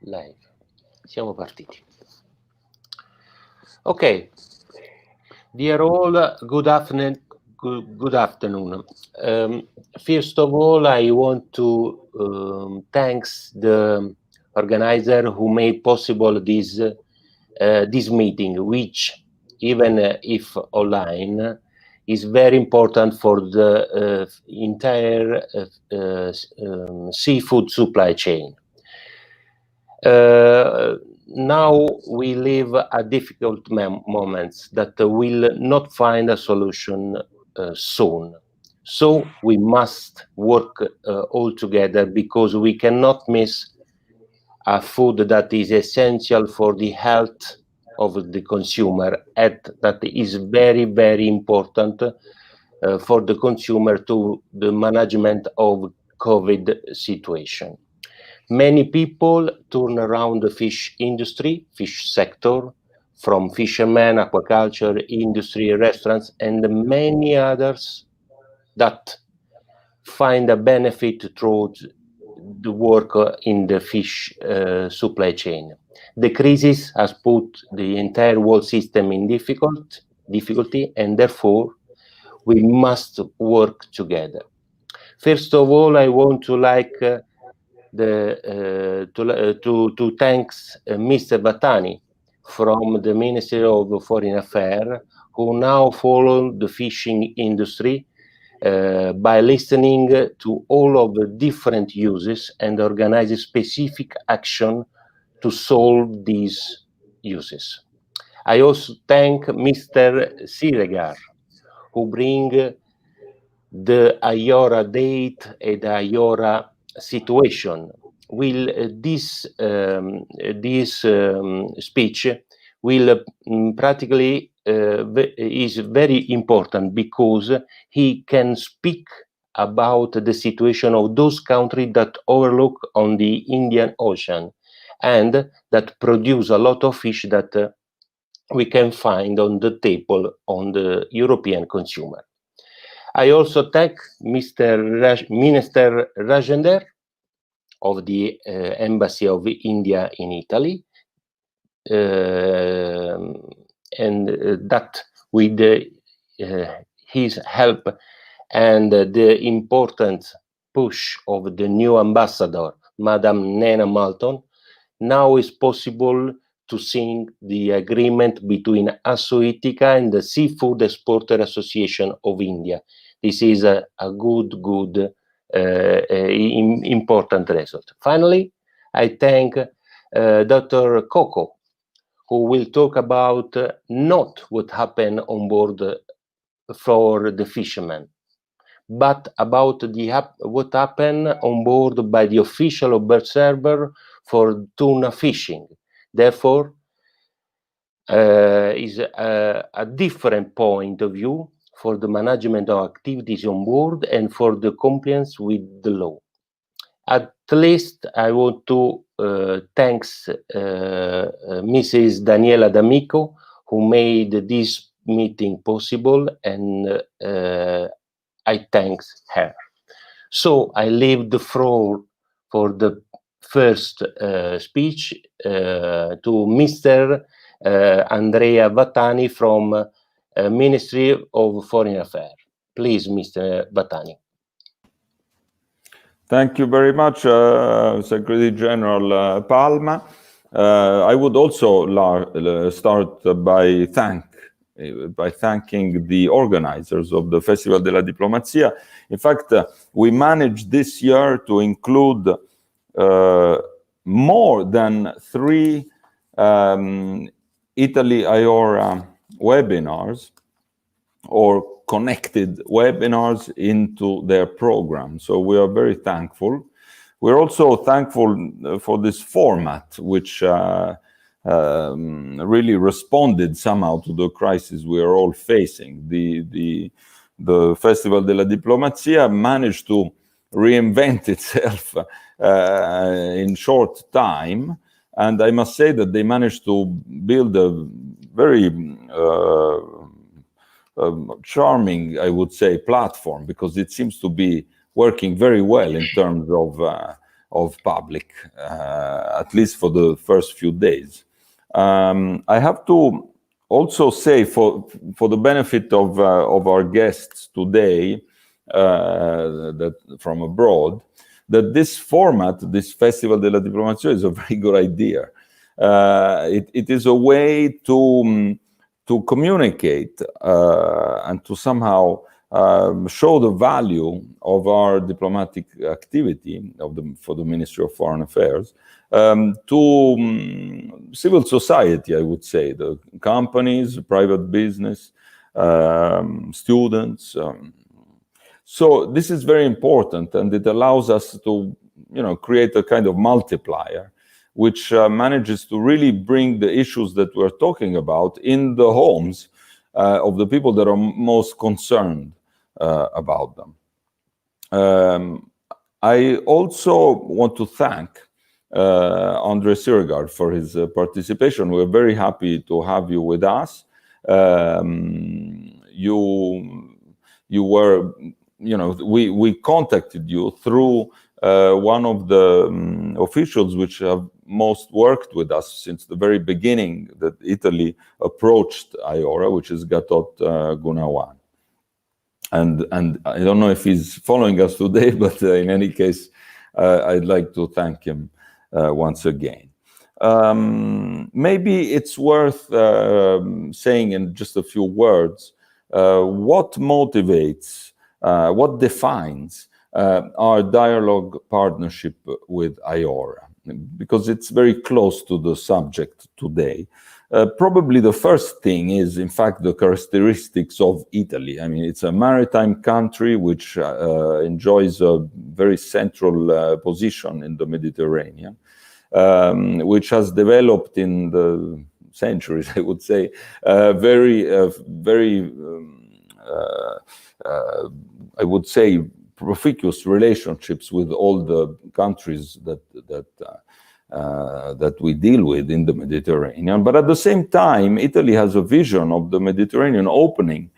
Live. Siamo partiti. Okay. Dear all, good afternoon. Good afternoon. First of all, I want to thanks the organizer who made possible this meeting, which, even if online, is very important for the entire seafood supply chain. Now we live at difficult moments that will not find a solution soon. So we must work all together, because we cannot miss a food that is essential for the health of the consumer, and that is very, very important for the consumer to the management of COVID situation. Many people turn around the fish industry, fish sector, from fishermen, aquaculture industry, restaurants, and many others that find a benefit through the work in the fish supply chain. The crisis has put the entire world system in difficulty, and therefore we must work together. First of all, I want to to thank Mr. Vattani from the Ministry of Foreign Affairs, who now follow the fishing industry by listening to all of the different uses and organize specific action to solve these uses. I also thank Mr. Siregar, who bring the IORA date and the IORA situation. Will this speech will practically is very important, because he can speak about the situation of those countries that overlook on the Indian Ocean and that produce a lot of fish that we can find on the table on the European consumer. I also thank Minister Rajender of the Embassy of India in Italy, and that with his help and the important push of the new ambassador, Madam Nena Malton, now is possible to sign the agreement between Assoetica and the Seafood Exporter Association of India. This is a good important result. Finally, I thank Dr. Coco, who will talk about not what happened on board for the fishermen, but about what happened on board by the official observer for tuna fishing. Therefore, is a different point of view for the management of activities on board and for the compliance with the law. At least I want to thank Mrs. Daniela D'Amico, who made this meeting possible, and I thank her. So I leave the floor for the first speech to Mr. Andrea Vattani from Ministry of Foreign Affairs. Please, Mr. Vattani. Thank you very much, Secretary General Palma. I would also start by thanking the organizers of the Festival della Diplomazia. In fact, we managed this year to include more than 3 Italy-IORA webinars or connected webinars into their program. So we are very thankful. We're also thankful for this format, which really responded somehow to the crisis we are all facing. The Festival della Diplomazia managed to reinvent itself in short time, and I must say that they managed to build a very charming, I would say, platform, because it seems to be working very well in terms of public, at least for the first few days. I have to also say, for the benefit of our guests today, that from abroad, that this format, this Festival della Diplomazia, is a very good idea. It is a way to communicate and to somehow show the value of our diplomatic activity for the Ministry of Foreign Affairs to civil society, I would say, the companies, private business, students. So this is very important, and it allows us to, create a kind of multiplier, which manages to really bring the issues that we're talking about in the homes of the people that are most concerned about them. I also want to thank Andre Siregar for his participation. We're very happy to have you with us. You were, we contacted you through one of the officials which have most worked with us since the very beginning that Italy approached IORA, which is Gatot Gunawan. And I don't know if he's following us today, but in any case, I'd like to thank him once again. Maybe it's worth saying in just a few words what motivates, what defines our dialogue partnership with IORA, because it's very close to the subject today. Probably the first thing is, in fact, the characteristics of Italy. I mean, it's a maritime country which enjoys a very central position in the Mediterranean, which has developed in the centuries, I would say, very, I would say, proficuous relationships with all the countries that we deal with in the Mediterranean. But at the same time, Italy has a vision of the Mediterranean opening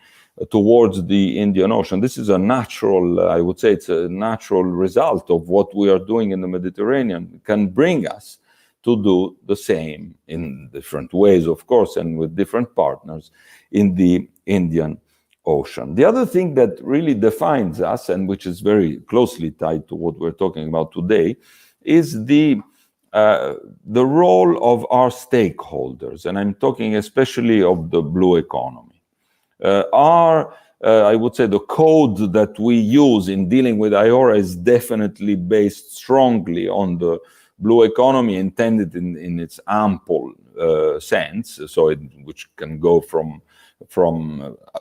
towards the Indian Ocean. This is a natural, I would say it's a natural result of what we are doing in the Mediterranean. It can bring us to do the same in different ways, of course, and with different partners in the Indian Ocean. The other thing that really defines us, and which is very closely tied to what we're talking about today, is the role of our stakeholders, and I'm talking especially of the blue economy. I would say the code that we use in dealing with IORA is definitely based strongly on the blue economy, intended in its ample sense, so which can go from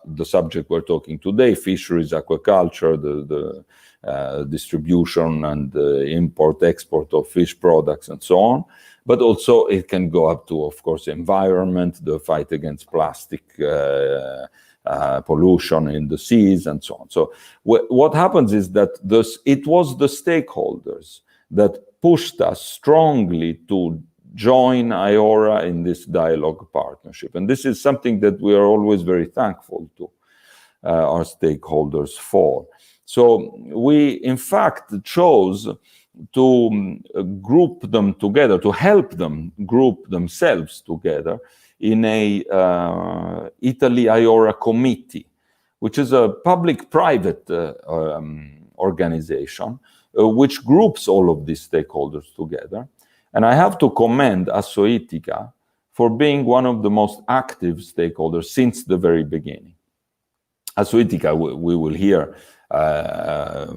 the subject we're talking today, fisheries, aquaculture, the distribution and import-export of fish products and so on. But also it can go up to, of course, environment, the fight against plastic pollution in the seas and so on. So what happens is that it was the stakeholders that pushed us strongly to join IORA in this dialogue partnership. And this is something that we are always very thankful to our stakeholders for. So we, in fact, chose to group them together, to help them group themselves together in a Italy-IORA committee, which is a public-private organization which groups all of these stakeholders together. And I have to commend Assoitica for being one of the most active stakeholders since the very beginning. Assoitica, we will hear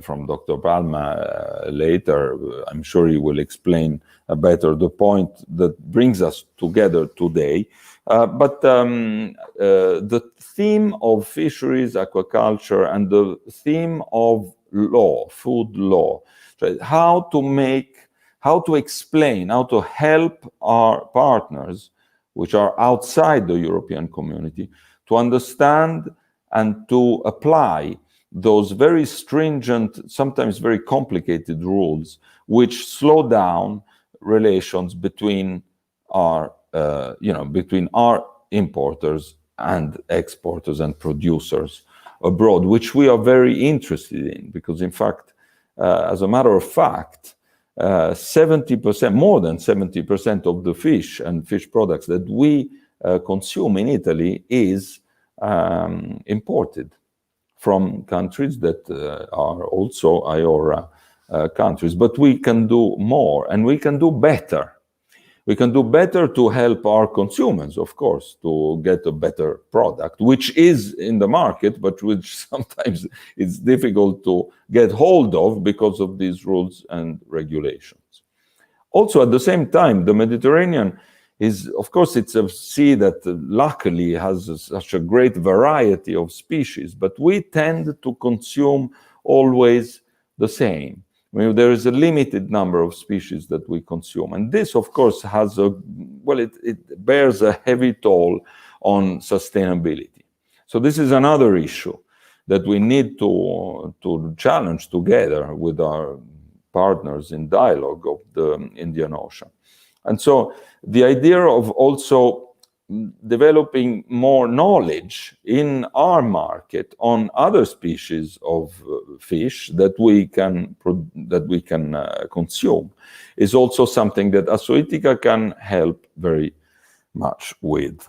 from Dr. Palma later. I'm sure he will explain better the point that brings us together today. But the theme of fisheries, aquaculture, and the theme of law, food law, right? How to explain, how to help our partners, which are outside the European community, to understand and to apply those very stringent, sometimes very complicated rules, which slow down relations between our, between our importers and exporters and producers abroad, which we are very interested in, because in fact, as a matter of fact, 70%, more than 70% of the fish and fish products that we consume in Italy is imported from countries that are also IORA countries. But we can do more, and we can do better. We can do better to help our consumers, of course, to get a better product, which is in the market, but which sometimes it's difficult to get hold of because of these rules and regulations. Also, at the same time, the Mediterranean is, of course, it's a sea that luckily has such a great variety of species, but we tend to consume always the same. I mean, there is a limited number of species that we consume. And this, of course, has it bears a heavy toll on sustainability. So this is another issue that we need to challenge together with our partners in dialogue of the Indian Ocean. And so the idea of also developing more knowledge in our market on other species of fish that we can consume is also something that Assoetica can help very much with.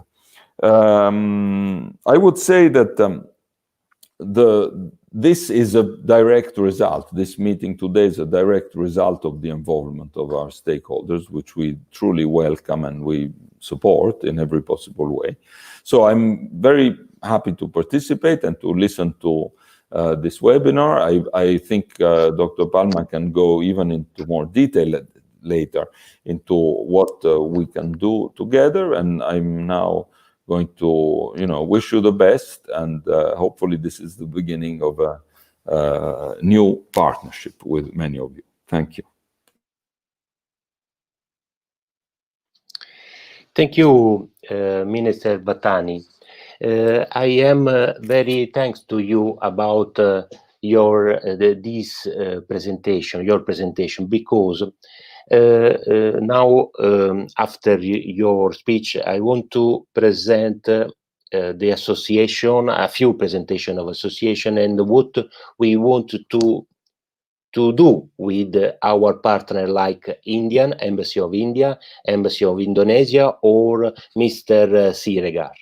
I would say that this is a direct result. This meeting today is a direct result of the involvement of our stakeholders, which we truly welcome and we support in every possible way. So I'm very happy to participate and to listen to this webinar. I think Dr. Palma can go even into more detail later into what we can do together. And I'm now going to, wish you the best, and hopefully this is the beginning of a new partnership with many of you. Thank you. Thank you, Minister Vattani. I am very thanks to you about your presentation, because now, after your speech, I want to present the association, a few presentation of association, and what we want to do with our partner, like Indian Embassy of India, Embassy of Indonesia, or Mr. Siregar.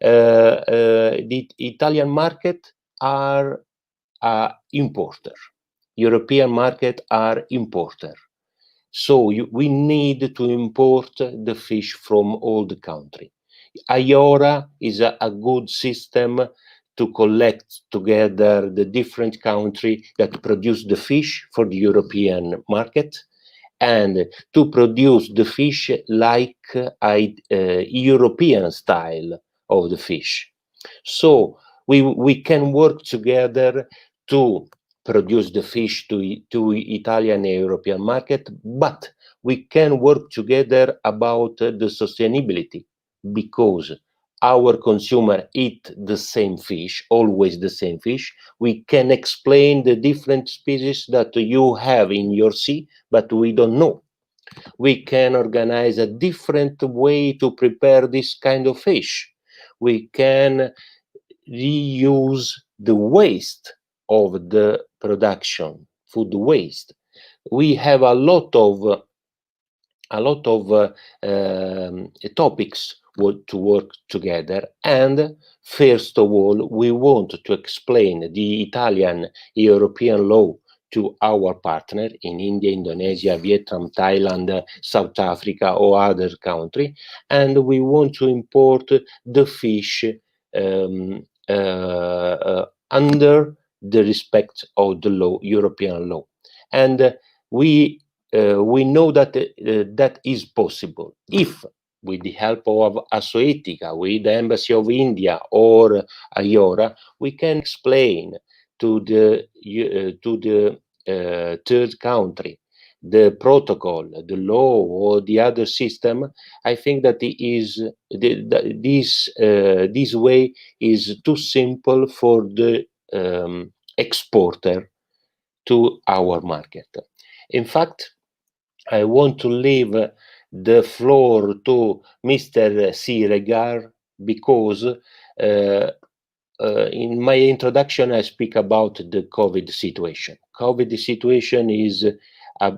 The Italian market are importer. European market are importer. So we need to import the fish from all the country. IORA is a good system to collect together the different country that produce the fish for the European market, and to produce the fish like a European style of the fish. So we can work together to produce the fish to Italian and European market, but we can work together about the sustainability, because our consumer eat the same fish, always the same fish. We can explain the different species that you have in your sea, but we don't know. We can organize a different way to prepare this kind of fish. We can reuse the waste of the production, food waste. We have a lot of topics to work together, and first of all, we want to explain the Italian European law to our partner in India, Indonesia, Vietnam, Thailand, South Africa, or other country, and we want to import the fish under the respect of the law, European law. And we know that that is possible if, with the help of Assoetica, with the Embassy of India or IORA, we can explain to the third country the protocol, the law, or the other system. I think that this way is too simple for the exporter to our market. In fact, I want to leave the floor to Mr. Siregar, because in my introduction I speak about the COVID situation. COVID situation is a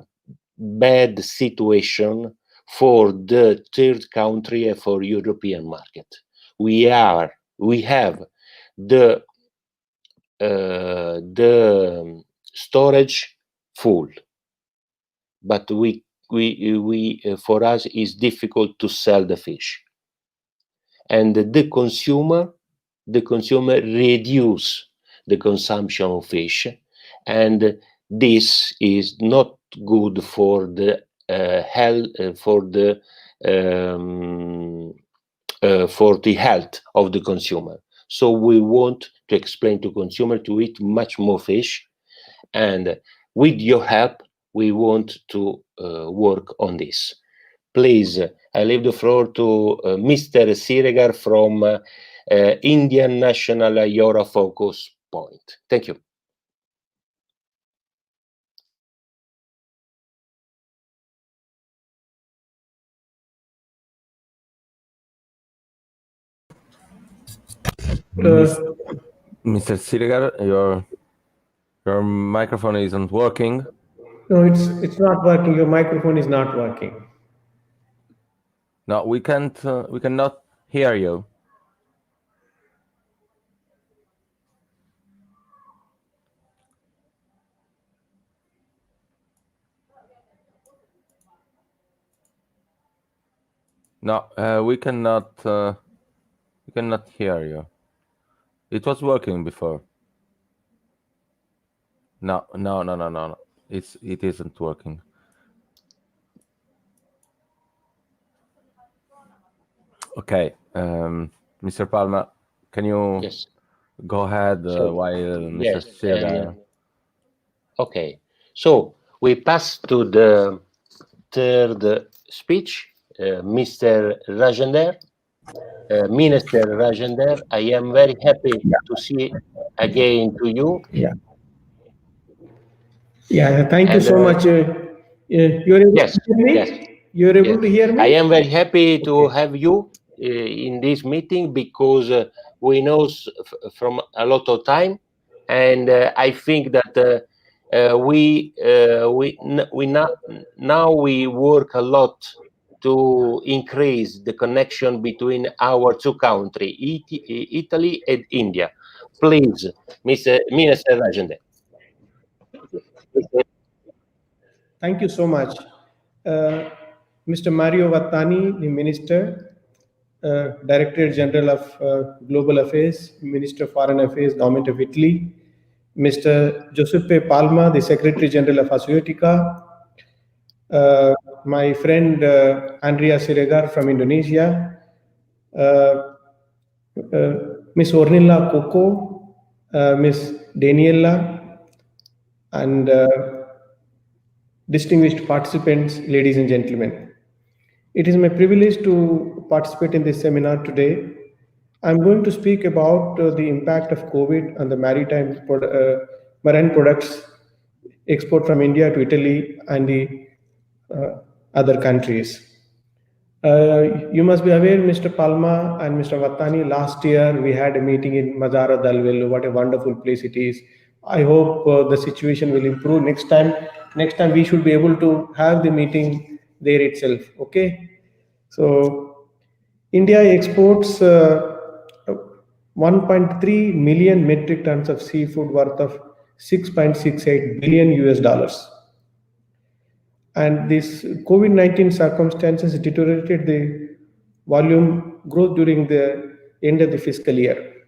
bad situation for the third country and for European market. We have the storage full, but we for us is difficult to sell the fish, and the consumer reduce the consumption of fish, and this is not good for the health for the health of the consumer. So we want to explain to consumer to eat much more fish, and with your help, we want to work on this. Please, I leave the floor to Mr. Siregar from Indian National IORA Focus Point. Thank you. Mr. Siregar, your microphone isn't working. No, it's not working. Your microphone is not working. No, we cannot hear you. No, we cannot hear you. It was working before. No. It isn't working. Okay, Mr. Palma, can you go ahead while Mr. Siregar? Okay, so we pass to the third speech, Mr. Rajender. Minister Rajender, I am very happy to see again to you. Yeah, thank you so much. You're able to hear me? Yes. You're able to hear me? I am very happy to have you in this meeting, because we know from a lot of time, and I think that now we work a lot to increase the connection between our two countries, Italy and India. Please, Minister Rajender. Thank you so much. Mr. Mario Vattani, the Minister, Director General of Global Affairs, Minister of Foreign Affairs, Government of Italy, Mr. Giuseppe Palma, the Secretary General of Oceanis, my friend Andrea Siregar from Indonesia, Miss Ornella Coco, Miss Daniela, and distinguished participants, ladies and gentlemen. It is my privilege to participate in this seminar today. I'm going to speak about the impact of COVID on the marine products export from India to Italy and the other countries. You must be aware, Mr. Palma and Mr. Vattani, last year we had a meeting in Mazara Dalvello. What a wonderful place it is. I hope the situation will improve next time. Next time we should be able to have the meeting there itself. Okay. So India exports 1.3 million metric tons of seafood worth of $6.68 billion US. And this COVID-19 circumstances deteriorated the volume growth during the end of the fiscal year.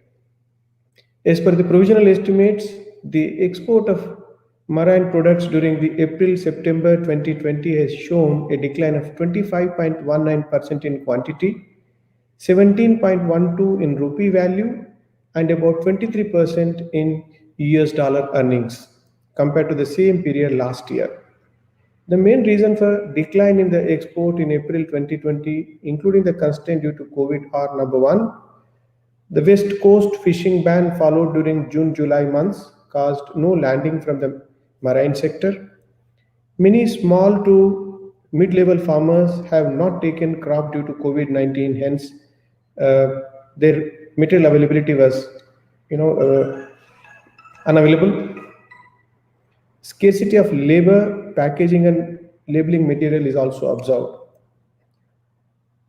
As per the provisional estimates, the export of marine products during the April-September 2020 has shown a decline of 25.19% in quantity, 17.12% in rupee value, and about 23% in US dollar earnings compared to the same period last year. The main reason for decline in the export in April 2020, including the constraint due to COVID, are: number one, the West Coast fishing ban followed during June-July months caused no landing from the marine sector. Many small to mid-level farmers have not taken crop due to COVID-19, hence their material availability was unavailable. Scarcity of labor, packaging and labeling material is also observed.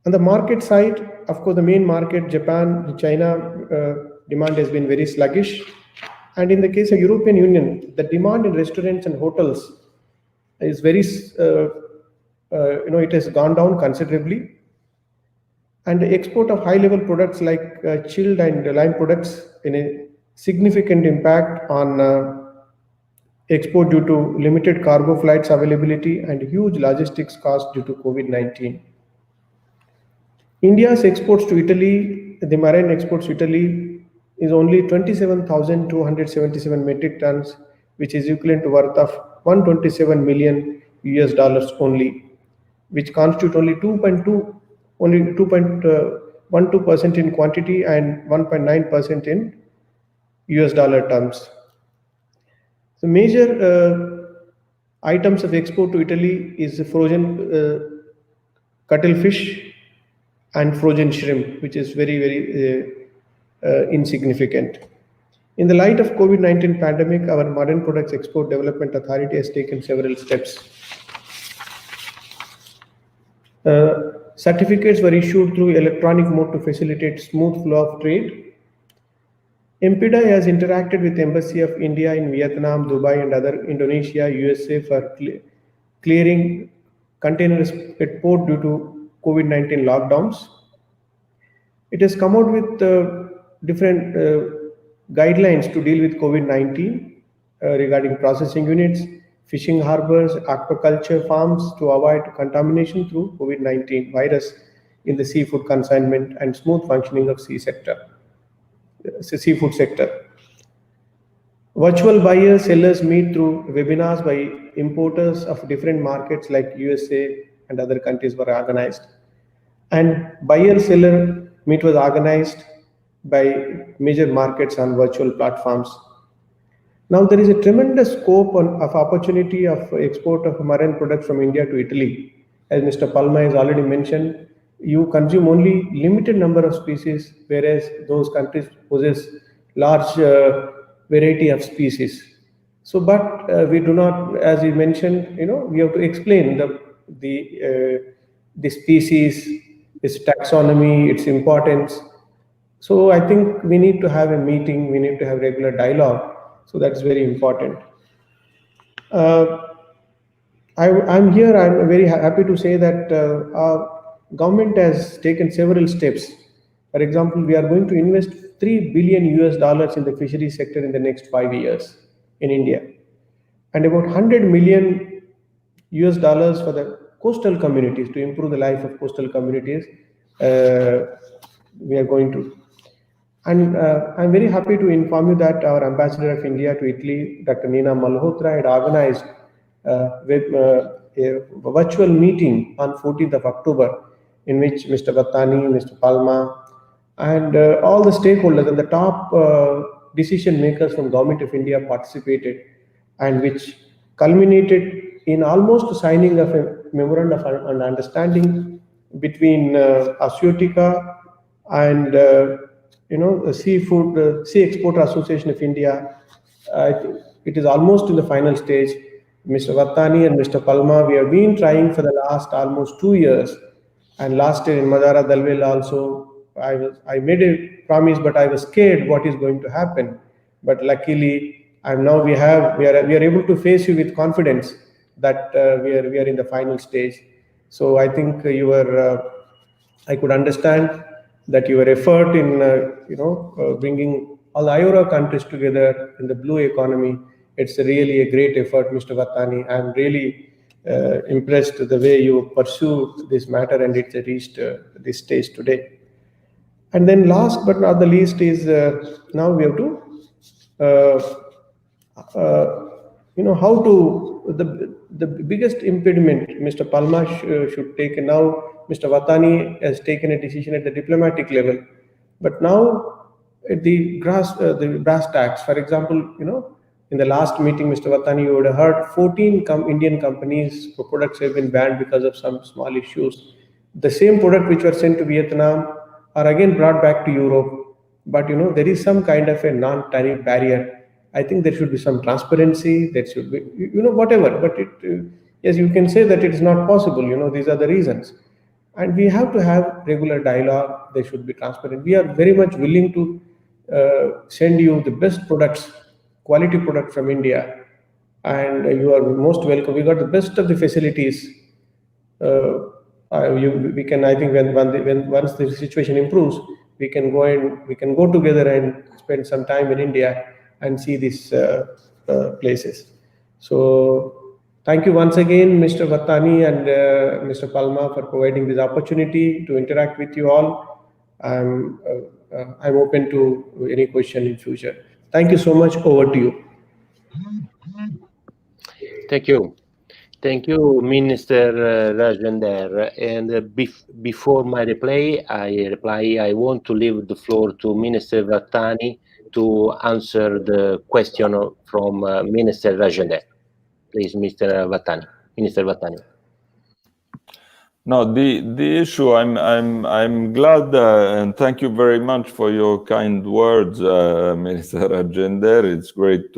On the market side, of course, the main market, Japan, China, demand has been very sluggish. And in the case of European Union, the demand in restaurants and hotels is very, it has gone down considerably. And the export of high-level products like chilled and lime products in a significant impact on export due to limited cargo flights availability and huge logistics costs due to COVID-19. India's exports to Italy, the marine exports to Italy is only 27,277 metric tons, which is equivalent to worth of 127 million US dollars only, which constitute only 2.12% in quantity and 1.9% in US dollar terms. The major items of export to Italy is frozen cuttlefish and frozen shrimp, which is very, very insignificant. In the light of COVID-19 pandemic, our Marine Products Export Development Authority has taken several steps. Certificates were issued through electronic mode to facilitate smooth flow of trade. MPDI has interacted with the Embassy of India in Vietnam, Dubai, and other Indonesia, USA for clearing containers at port due to COVID-19 lockdowns. It has come out with different guidelines to deal with COVID-19 regarding processing units, fishing harbors, aquaculture farms to avoid contamination through COVID-19 virus in the seafood consignment and smooth functioning of seafood sector. Virtual buyers, sellers meet through webinars by importers of different markets like USA and other countries were organized. And buyer-seller meet was organized by major markets on virtual platforms. Now there is a tremendous scope of opportunity of export of marine products from India to Italy. As Mr. Palma has already mentioned, you consume only limited number of species, whereas those countries possess large variety of species. So, but we do not, as you mentioned, we have to explain the species, its taxonomy, its importance. So I think we need to have a meeting, we need to have regular dialogue. So that's very important. I'm very happy to say that our government has taken several steps. For example, we are going to invest $3 billion in the fisheries sector in the next 5 years in India, and about $100 million for the coastal communities to improve the life of coastal communities. We are going to. And I'm very happy to inform you that our Ambassador of India to Italy, Dr. Nina Malhotra, had organized a virtual meeting on 14th of October, in which Mr. Vattani, Mr. Palma, and all the stakeholders and the top decision makers from Government of India participated, and which culminated in almost signing of a memorandum of understanding between Assiotica and the Sea Exporter Association of India. I think it is almost in the final stage. Mr. Vattani and Mr. Palma, we have been trying for the last almost 2 years. And last year in Madara Dalvel also, I made a promise, but I was scared what is going to happen. But luckily, we are able to face you with confidence that we are in the final stage. So I think I could understand that your effort in bringing all the IORA countries together in the blue economy, it's really a great effort, Mr. Vattani. I'm really impressed the way you pursued this matter, and it reached this stage today. And then last but not the least is now we have to how to the biggest impediment Mr. Palma should take. And now Mr. Vattani has taken a decision at the diplomatic level, but now at the brass tacks. For example, in the last meeting, Mr. Vattani, you would have heard 14 Indian companies for products have been banned because of some small issues. The same product which were sent to Vietnam are again brought back to Europe. But there is some kind of a non-tariff barrier. I think there should be some transparency. There should be whatever. But Yes, you can say that it is not possible, these are the reasons. And we have to have regular dialogue. They should be transparent. We are very much willing to send you the best products, quality product from India, and you are most welcome. We got the best of the facilities. We can, I think, when once the situation improves, we can go together and spend some time in India and see these places. So thank you once again, Mr. Vattani and Mr. Palma, for providing this opportunity to interact with you all. I'm open to any question in future. Thank you so much. Over to you. Thank you. Thank you, Minister Rajender. And before my reply, I want to leave the floor to Minister Vattani to answer the question from Minister Rajender. Please, Mr. Vattani. Minister Vattani. No, the issue. I'm glad and thank you very much for your kind words, Minister Rajender. It's great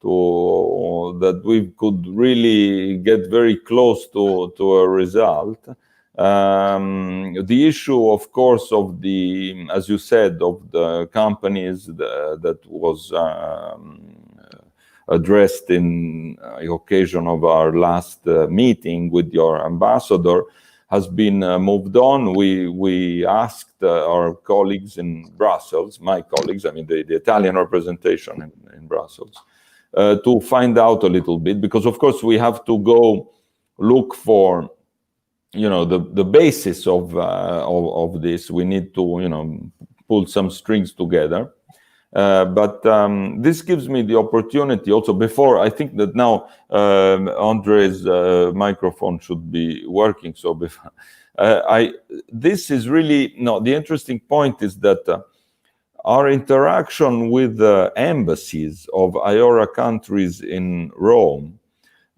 that we could really get very close to a result. The issue, of course, of the, as you said, of the companies that was addressed in the occasion of our last meeting with your ambassador has been moved on. We asked our colleagues in Brussels, my colleagues, I mean the Italian representation in Brussels, to find out a little bit, because of course we have to go look for, the basis of this. We need to, pull some strings together. But this gives me the opportunity also, before, I think that now Andre's microphone should be working. So before, this is really, the interesting point is that our interaction with the embassies of IORA countries in Rome,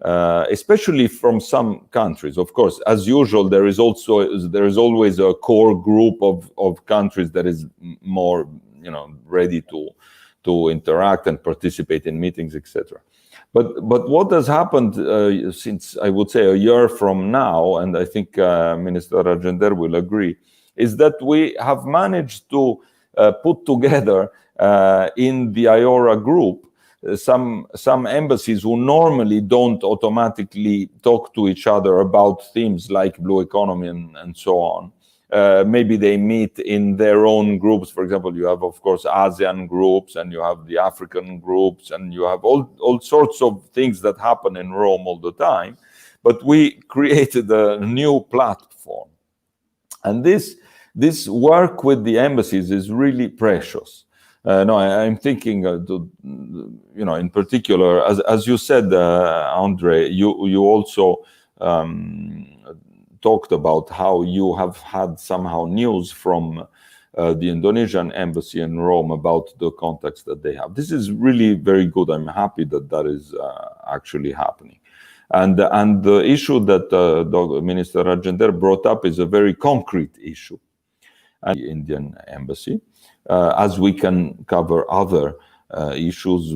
especially from some countries, of course, as usual, there is always a core group of countries that is more, ready to interact and participate in meetings, etc. But what has happened since, I would say, a year from now, and I think Minister Rajender will agree, is that we have managed to put together in the IORA group some embassies who normally don't automatically talk to each other about themes like blue economy and so on. Maybe they meet in their own groups. For example, you have, of course, ASEAN groups, and you have the African groups, and you have all sorts of things that happen in Rome all the time. But we created a new platform, and this work with the embassies is really precious. I'm thinking, in particular, as you said, Andre, you also talked about how you have had somehow news from the Indonesian embassy in Rome about the contacts that they have. This is really very good. I'm happy that is actually happening. And the issue that Minister Rajender brought up is a very concrete issue. And the Indian embassy, as we can cover other issues,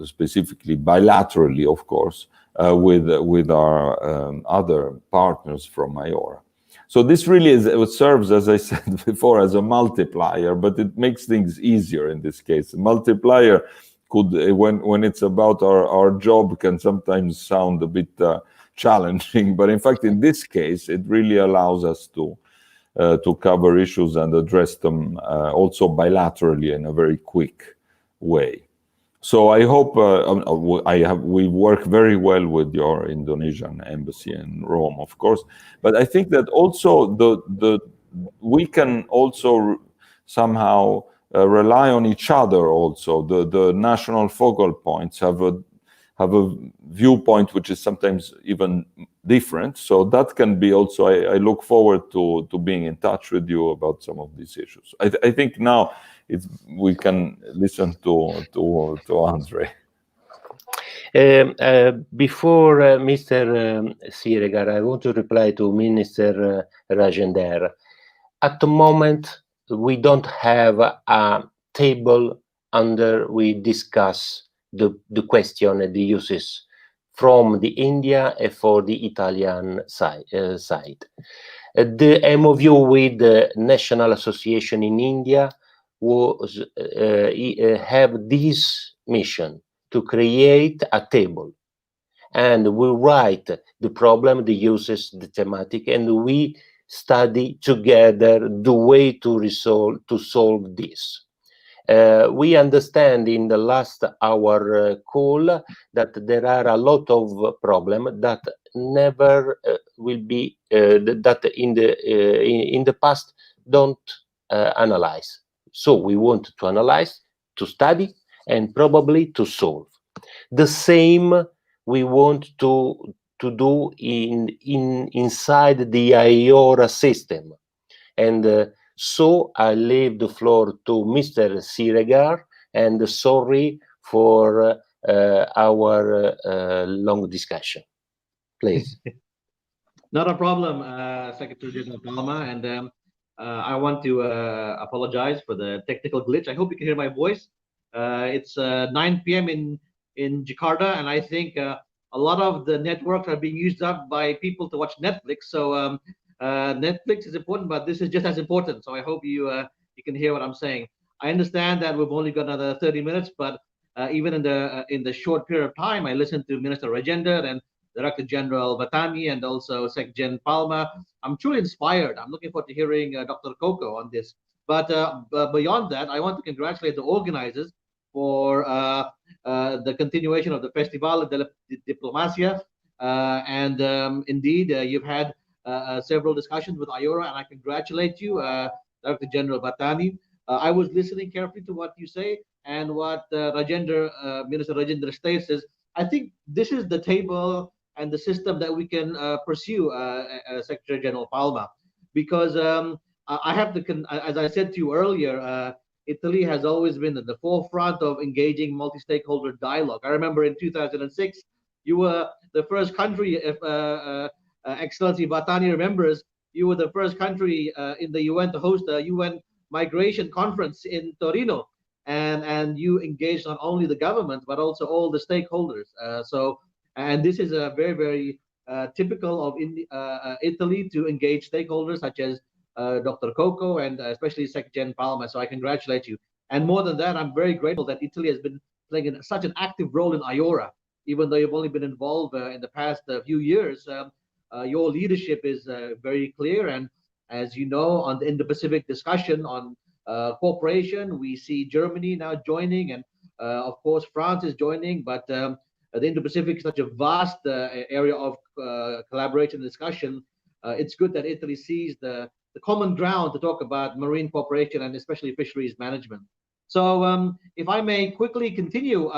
specifically bilaterally, of course, with our other partners from IORA. So this really it serves, as I said before, as a multiplier, but it makes things easier in this case. A multiplier could, when it's about our job, can sometimes sound a bit challenging, but in fact, in this case, it really allows us to cover issues and address them also bilaterally in a very quick way. So I hope we work very well with your Indonesian embassy in Rome, of course. But I think that also we can also somehow rely on each other. Also, the national focal points have a viewpoint which is sometimes even different. So that can be also. I look forward to being in touch with you about some of these issues. I think now we can listen to Andre. Before Mr. Siregar, I want to reply to Minister Rajender. At the moment, we don't have a table under we discuss the question and the uses from the India and for the Italian side. The MOU with the National Association in India was have this mission to create a table, and we write the problem, the uses, the thematic, and we study together the way to solve this. We understand in the last hour call that there are a lot of problems that never will be that in the past don't analyze. So we want to analyze, to study, and probably to solve. The same we want to do inside the IORA system, and so I leave the floor to Mr. Siregar, and sorry for our long discussion. Please. Not a problem, Secretary General Palma, and I want to apologize for the technical glitch. I hope you can hear my voice. It's 9 p.m. in Jakarta, and I think a lot of the networks are being used up by people to watch Netflix. So Netflix is important, but this is just as important. So I hope you can hear what I'm saying. I understand that we've only got another 30 minutes, but even in the short period of time, I listened to Minister Rajender and Director General Vattani and also Secretary Palma. I'm truly inspired. I'm looking forward to hearing Dr. Coco on this. But beyond that, I want to congratulate the organizers for the continuation of the Festival de Diplomacia. And indeed, you've had several discussions with IORA, and I congratulate you, Director General Vattani. I was listening carefully to what you say, and what Minister Rajender states is, I think this is the table and the system that we can pursue, Secretary General Palma, because I have to, as I said to you earlier, Italy has always been at the forefront of engaging multi-stakeholder dialogue. I remember in 2006, you were the first country, if Excellency Vattani remembers, you were the first country in the UN to host a UN migration conference in Torino, and you engaged not only the government but also all the stakeholders. And this is a very, very typical of Italy to engage stakeholders such as Dr. Coco and especially Secretary Palma. So I congratulate you. And more than that, I'm very grateful that Italy has been playing such an active role in IORA, even though you've only been involved in the past few years. Your leadership is very clear, and as you know, on the Indo-Pacific discussion on cooperation, we see Germany now joining, and of course France is joining. But the Indo-Pacific is such a vast area of collaboration and discussion. It's good that Italy sees the common ground to talk about marine cooperation and especially fisheries management. So if I may quickly continue,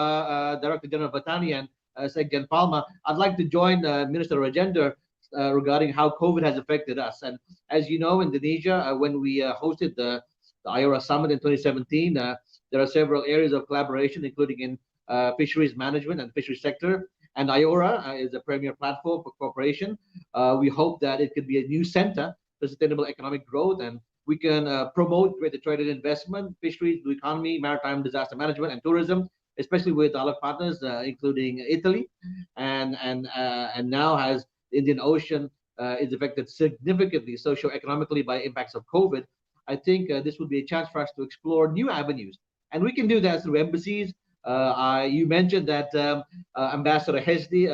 Director General Vattani and Secretary Palma, I'd like to join Minister Rajender regarding how COVID has affected us. And as you know, Indonesia, when we hosted the IORA Summit in 2017, there are several areas of collaboration, including in fisheries management and fisheries sector. And IORA is a premier platform for cooperation. We hope that it could be a new center for sustainable economic growth, and we can promote greater trade and investment, fisheries, blue economy, maritime disaster management, and tourism, especially with dialogue partners, including Italy. And now as the Indian Ocean is affected significantly socio-economically by impacts of COVID, I think this would be a chance for us to explore new avenues. And we can do that through embassies. You mentioned that Ambassador Hesdi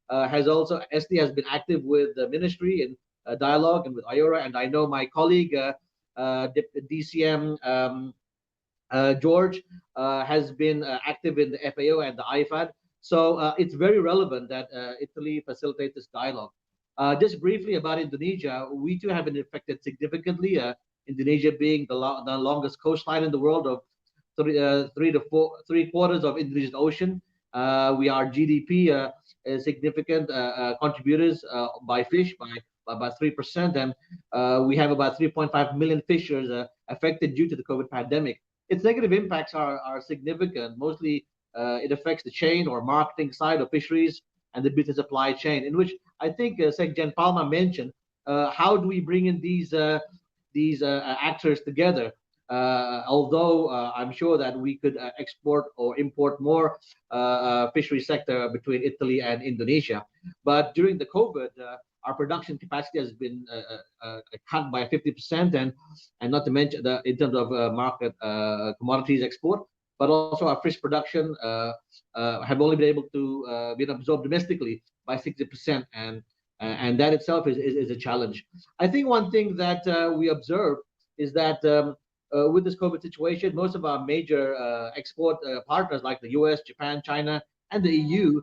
has been active with the ministry in dialogue and with IORA, and I know my colleague DCM George has been active in the FAO and the IFAD. So it's very relevant that Italy facilitates this dialogue. Just briefly about Indonesia, we too have been affected significantly. Indonesia being the longest coastline in the world of 3/4 of Indonesian Ocean. We are GDP significant contributors by fish by about 3%, and we have about 3.5 million fishers affected due to the COVID pandemic. Its negative impacts are significant. Mostly, it affects the chain or marketing side of fisheries and the business supply chain, in which I think Secretary Palma mentioned. How do we bring in these actors together? although I'm sure that we could export or import more fishery sector between Italy and Indonesia. But during the COVID, our production capacity has been cut by 50%, and not to mention in terms of market commodities export, but also our fish production have only been able to be absorbed domestically by 60%, and that itself is a challenge. I think one thing that we observe is that with this COVID situation, most of our major export partners like the US, Japan, China, and the EU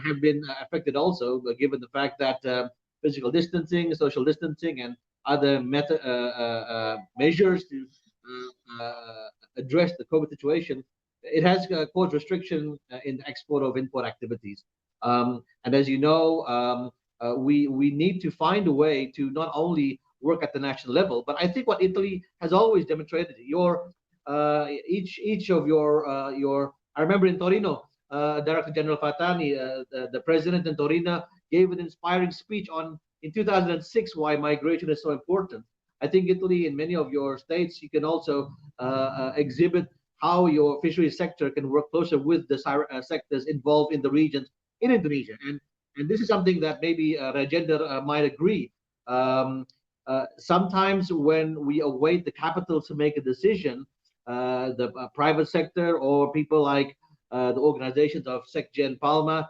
have been affected also, given the fact that physical distancing, social distancing, and other measures to address the COVID situation, it has caused restriction in the export of import activities. And as you know, we need to find a way to not only work at the national level, but I think what Italy has always demonstrated, each of your I remember in Torino, Director General Vattani, the president in Torino, gave an inspiring speech in 2006 why migration is so important. I think Italy, in many of your states, you can also exhibit how your fisheries sector can work closer with the sectors involved in the regions in Indonesia. And this is something that maybe Rajender might agree. Sometimes when we await the capital to make a decision, the private sector or people like the organizations of Sekjen Palma,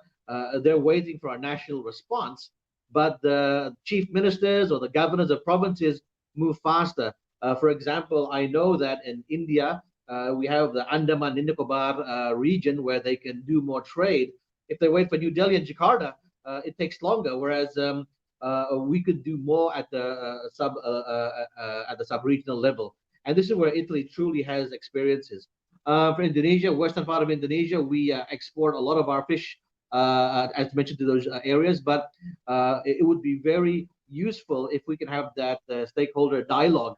they're waiting for a national response. But the chief ministers or the governors of provinces move faster. For example, I know that in India, we have the Andaman and Nicobar region where they can do more trade. If they wait for New Delhi and Jakarta, it takes longer. Whereas we could do more at the sub-regional level, and this is where Italy truly has experiences. For Indonesia, western part of Indonesia, we export a lot of our fish, as mentioned, to those areas. But it would be very useful if we can have that stakeholder dialogue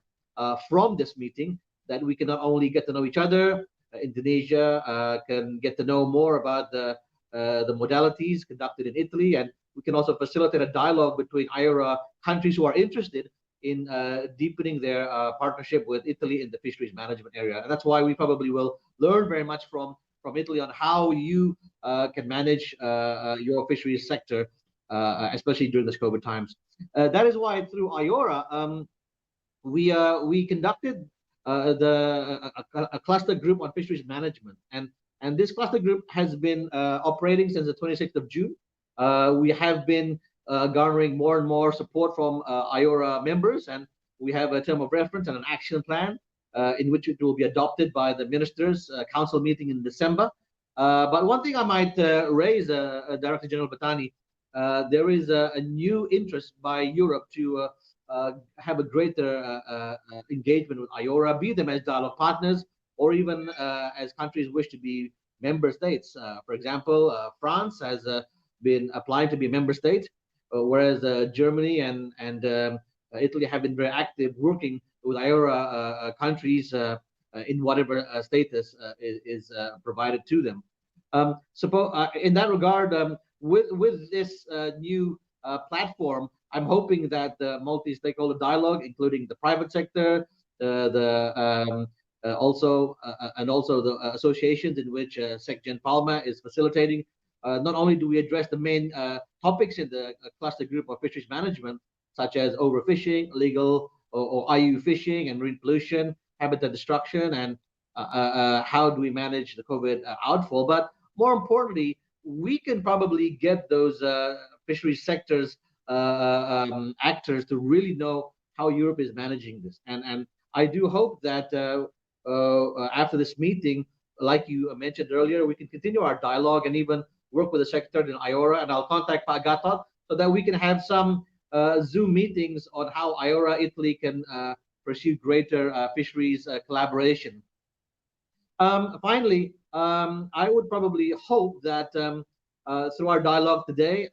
from this meeting, that we can not only get to know each other, Indonesia can get to know more about the modalities conducted in Italy, and we can also facilitate a dialogue between IORA countries who are interested in deepening their partnership with Italy in the fisheries management area. And that's why we probably will learn very much from Italy on how you can manage your fisheries sector, especially during this COVID times. That is why through IORA, we conducted a cluster group on fisheries management. And this cluster group has been operating since the 26th of June. We have been garnering more and more support from IORA members, and we have a term of reference and an action plan in which it will be adopted by the ministers' council meeting in December. But one thing I might raise, Director General Vattani, there is a new interest by Europe to have a greater engagement with IORA, be them as dialogue partners or even as countries wish to be member states. For example, France has been applying to be a member state, whereas Germany and Italy have been very active working with IORA countries in whatever status is provided to them. In that regard, with this new platform, I'm hoping that the multi-stakeholder dialogue, including the private sector, also the associations in which Sekjen Palma is facilitating, not only do we address the main topics in the cluster group of fisheries management, such as overfishing, illegal or IU fishing, and marine pollution, habitat destruction, and how do we manage the COVID outfall, but more importantly, we can probably get those fisheries sectors actors to really know how Europe is managing this. And I do hope that after this meeting, like you mentioned earlier, we can continue our dialogue and even work with the secretary in IORA, and I'll contact Pak Gatot so that we can have some Zoom meetings on how IORA Italy can pursue greater fisheries collaboration. Finally, I would probably hope that through our dialogue today,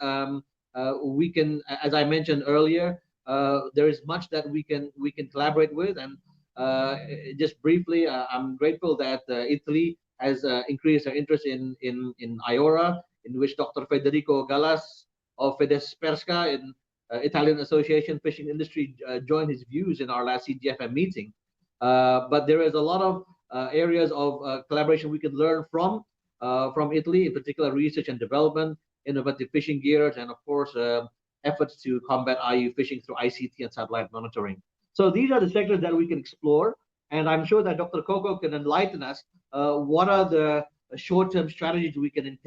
we can, as I mentioned earlier, there is much that we can collaborate with. And just briefly, I'm grateful that Italy has increased their interest in IORA, in which Dr. Federico Gallas of Fedesperca in Italian Association Fishing Industry joined his views in our last CGFM meeting. but there is a lot of areas of collaboration we could learn from Italy, in particular research and development, innovative fishing gears, and of course efforts to combat IU fishing through ICT and satellite monitoring. So these are the sectors that we can explore, and I'm sure that Dr. Coco can enlighten us. What are the short-term strategies we can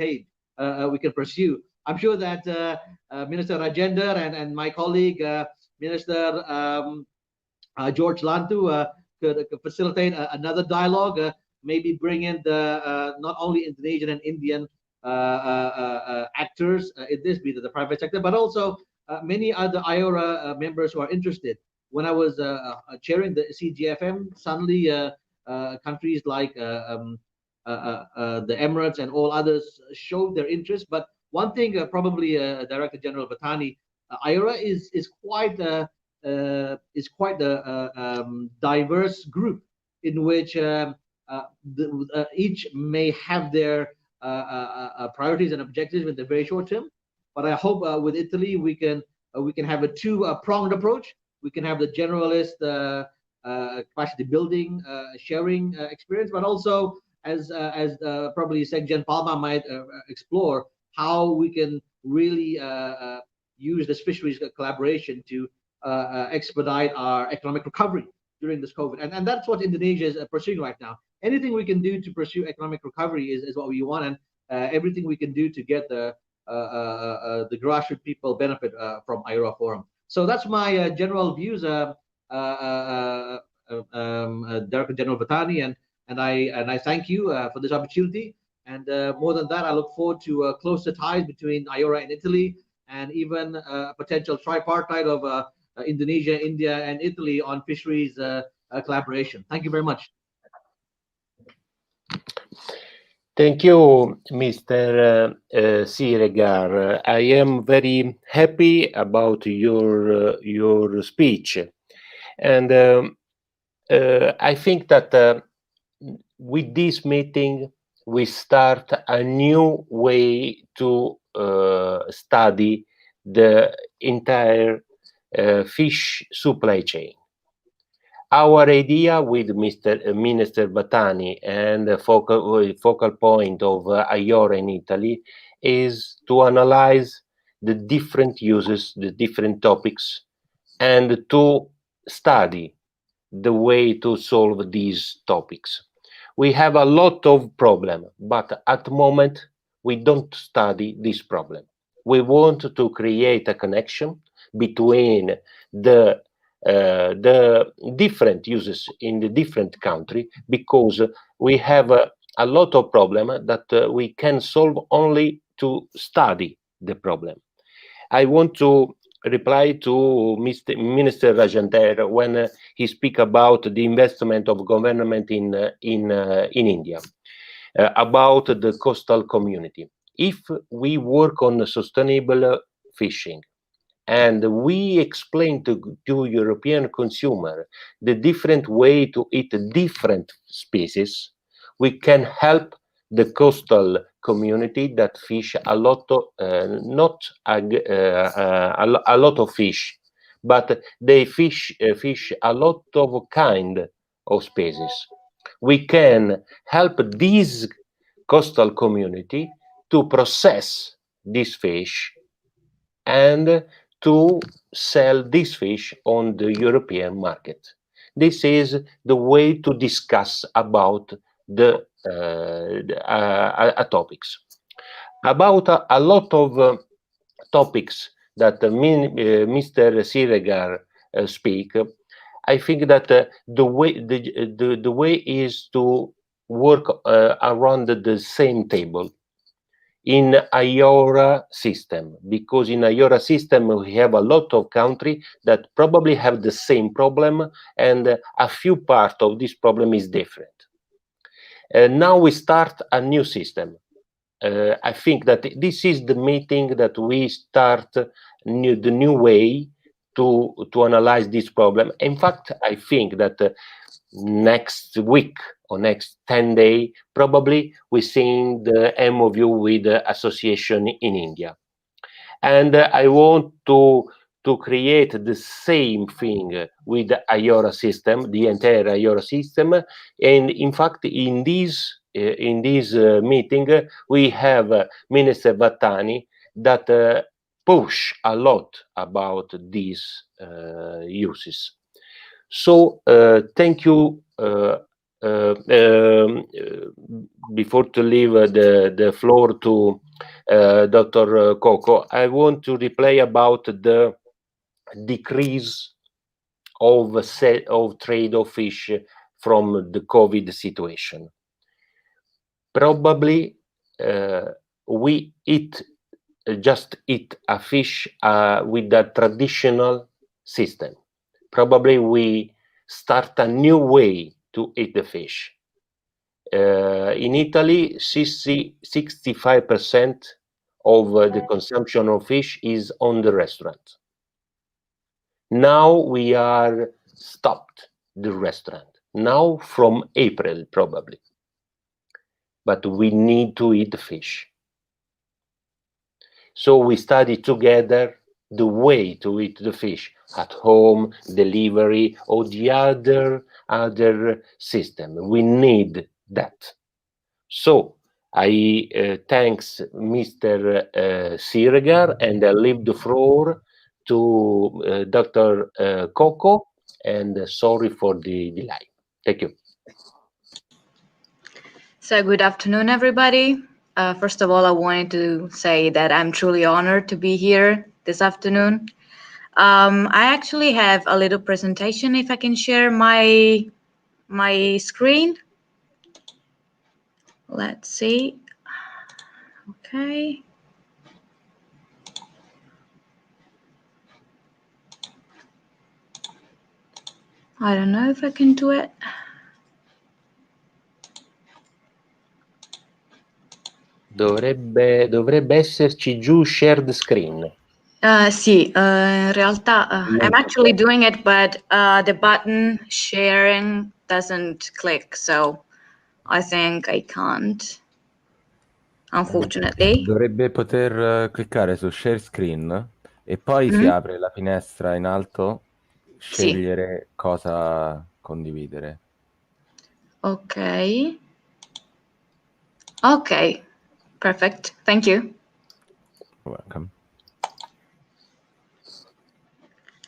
pursue? I'm sure that Minister Rajender and my colleague Minister George Lantu could facilitate another dialogue, maybe bring in the not only Indonesian and Indian actors in this, be it the private sector, but also many other IORA members who are interested. When I was chairing the CGFM, suddenly countries like the Emirates and all others showed their interest. But one thing, probably Director General Vattani, IORA is quite a diverse group in which each may have their priorities and objectives in the very short term. But I hope with Italy we can have a two-pronged approach. We can have the generalist capacity building, sharing experience, but also as probably Giuseppe Palma might explore, how we can really use this fisheries collaboration to expedite our economic recovery during this COVID. And that's what Indonesia is pursuing right now. Anything we can do to pursue economic recovery is what we want, and everything we can do to get the grassroots people benefit from IORA Forum. So that's my general views, Director General Vattani, and I thank you for this opportunity. And more than that, I look forward to closer ties between IORA and Italy, and even a potential tripartite of Indonesia, India, and Italy on fisheries collaboration. Thank you very much. Thank you, Mr. Siregar. I am very happy about your speech, and I think that with this meeting we start a new way to study the entire fish supply chain. Our idea with Minister Vattani and the focal point of IORA in Italy is to analyze the different uses, the different topics, and to study the way to solve these topics. We have a lot of problems, but at the moment we don't study this problem. We want to create a connection between the different uses in the different country, because we have a lot of problem that we can solve only to study the problem. I want to reply to Minister Rajender when he speak about the investment of government in India, about the coastal community. If we work on sustainable fishing, and we explain to European consumer the different way to eat different species, we can help the coastal community that fish a lot of, not a lot of fish, but they fish a lot of kind of species. We can help this coastal community to process this fish and to sell this fish on the European market. This is the way to discuss about the topics. About a lot of topics that Mr. Siregar speak, I think that the way is to work around the same table in IORA system, because in IORA system we have a lot of countries that probably have the same problem, and a few part of this problem is different. Now we start a new system. I think that this is the meeting that we start the new way to analyze this problem. In fact, I think that next week or next 10 days, probably we're seeing the MOU with the association in India. And I want to to create the same thing with the IORA system, the entire IORA system. And in fact, in this meeting, we have Minister Vattani that push a lot about these uses. So thank you. Before to leave the floor to Dr. Coco, I want to replay about the decrease of trade of fish from the COVID situation. Probably we just eat a fish with the traditional system. Probably we start a new way to eat the fish. In Italy, 65% of the consumption of fish is on the restaurant. Now we are stopped the restaurant. Now from April, probably. But we need to eat fish. So we study together the way to eat the fish at home, delivery, or the other system. We need that. So I thanks Mr. Siregar, and I leave the floor to Dr. Coco, and sorry for the delay. Thank you. So good afternoon, everybody. First of all, I wanted to say that I'm truly honored to be here this afternoon. I actually have a little presentation, if I can share my screen. Let's see. Okay. I don't know if I can do it. Dovrebbe esserci giù shared screen. Sì, in realtà I'm actually doing it, but the button sharing doesn't click, so I think I can't, unfortunately. Dovrebbe poter cliccare su share screen e poi si apre la finestra in alto, scegliere cosa condividere. Ok. Okay, perfect. Thank you. You're welcome.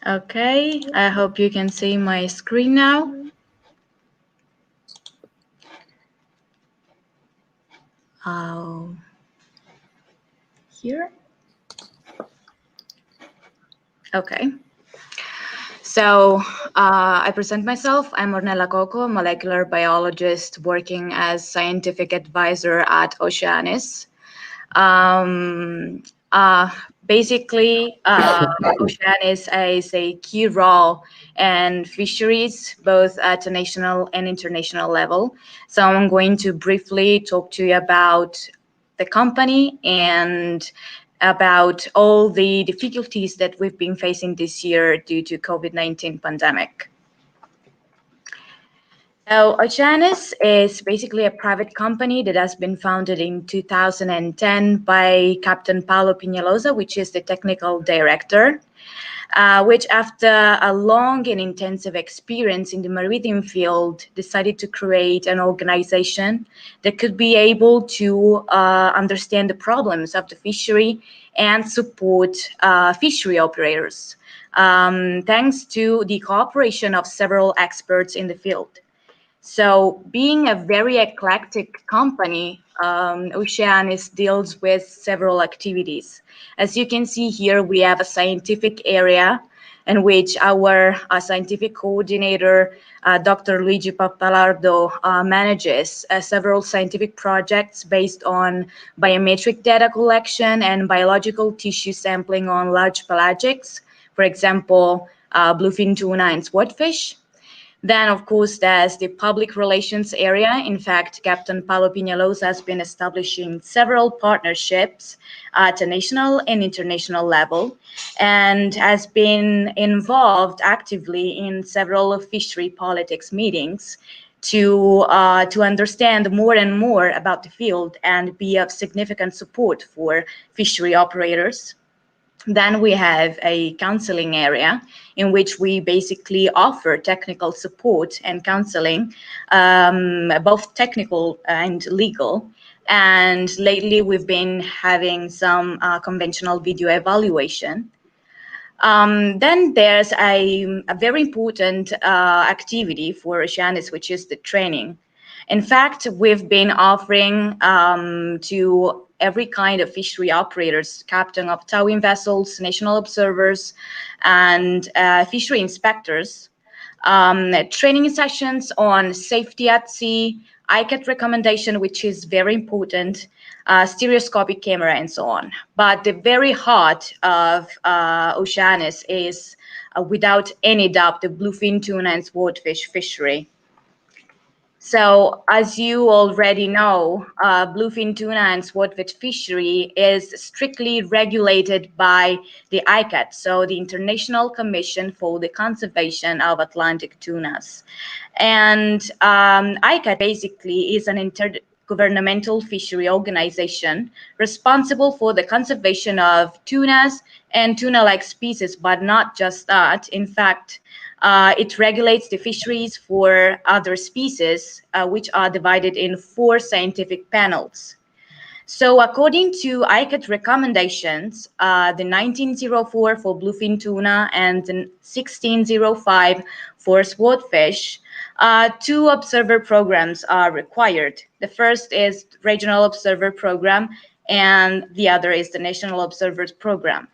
Okay, I hope you can see my screen now. Here. Okay. So I present myself. I'm Ornella Coco, molecular biologist working as scientific advisor at Oceanis. Basically, Oceanis has a key role in fisheries, both at a national and international level. So I'm going to briefly talk to you about the company and about all the difficulties that we've been facing this year due to COVID-19 pandemic. So Oceanis is basically a private company that has been founded in 2010 by Captain Paolo Pignalosa, which is the technical director, which after a long and intensive experience in the maritime field, decided to create an organization that could be able to understand the problems of the fishery and support fishery operators, thanks to the cooperation of several experts in the field. So being a very eclectic company, Oceanis deals with several activities. As you can see here, we have a scientific area in which our scientific coordinator, Dr. Luigi Pappalardo, manages several scientific projects based on biometric data collection and biological tissue sampling on large pelagics, for example, bluefin tuna and swordfish. Then, of course, there's the public relations area. In fact, Captain Paolo Pignalosa has been establishing several partnerships at a national and international level, and has been involved actively in several fishery politics meetings to understand more and more about the field and be of significant support for fishery operators. Then we have a counseling area in which we basically offer technical support and counseling, both technical and legal. And lately we've been having some conventional video evaluation. Then there's a very important activity for Oceanis, which is the training. In fact, we've been offering to every kind of fishery operators, captain of towing vessels, national observers, and fishery inspectors, training sessions on safety at sea, ICAT recommendation, which is very important, stereoscopic camera, and so on. But the very heart of Oceanis is, without any doubt, the bluefin tuna and swordfish fishery. So, as you already know, bluefin tuna and swordfish fishery is strictly regulated by the ICAT, so the International Commission for the Conservation of Atlantic Tunas. And ICAT basically is an intergovernmental fishery organization responsible for the conservation of tunas and tuna-like species, but not just that. In fact, it regulates the fisheries for other species, which are divided in 4 scientific panels. So according to ICAT recommendations, the 1904 for bluefin tuna and the 1605 for swordfish, 2 observer programs are required. The first is Regional Observer Program, and the other is the National Observers Program.